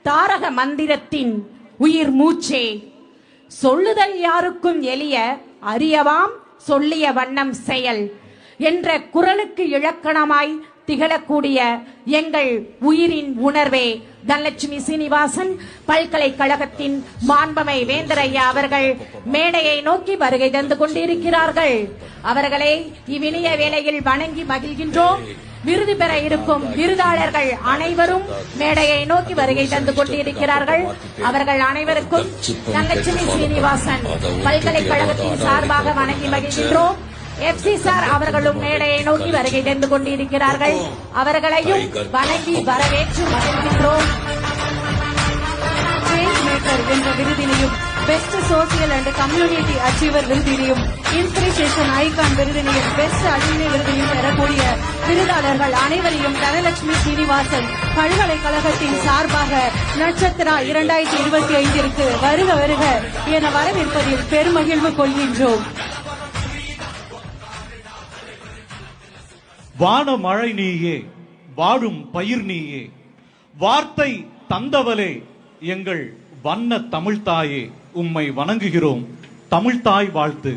தாரக மந்திரத்தின் உயிர் மூச்சே. சொல்லுதல் யாருக்கும் எளிய, அறியவாம் சொல்லிய வண்ணம் செயல் என்ற குரலுக்கு இலக்கணமாய் திகழக்கூடிய எங்கள் உயிரின் உணர்வே தனலட்சுமி சீனிவாசன் பல்கலைக்கழகத்தின் மாண்பமை வேந்தரையா அவர்கள் மேடையை நோக்கி வருகை தந்து கொண்டிருக்கிறார்கள். அவர்களை இவ்வினிய வேளையில் வணங்கி மகிழ்கின்றோம். விருது பெற இருக்கும் விருதாளர்கள் அனைவரும் மேடையை நோக்கி வருகை தந்து கொண்டிருக்கிறார்கள். அவர்கள் அனைவருக்கும் தனலட்சுமி சீனிவாசன் பல்கலைக்கழகத்தின் சார்பாக வணங்கி மகிழ்கின்றோம். எஃப்சி சார் அவர்களும் மேடையை நோக்கி வருகை தந்து கொண்டிருக்கிறார்கள். அவர்களையும் வணங்கி வரவேற்று மகிழ்கின்றோம். சேஞ்ச் மேக்கர் என்ற விருதினையும், best social and community achiever விருதினையும், இன்ஸ்பிரேஷன் ஐகான் விருதினையும், பெஸ்ட் அலுமினி விருதினையும் பெறக்கூடிய விருதாளர்கள் அனைவரையும் தனலட்சுமி சீனிவாசன் பல்கலைக்கழகத்தின் சார்பாக நட்சத்திரா 2025 வருக வருக என வரவேற்பதில் பெருமகிழ்வு கொள்கின்றோம். வான மழை நீயே, வாழும் பயிர் நீயே, வார்த்தை தந்தவளே எங்கள் வண்ண தமிழ்தாயே, உம்மை வணங்குகிறோம். தமிழ்தாய் வாழ்த்து.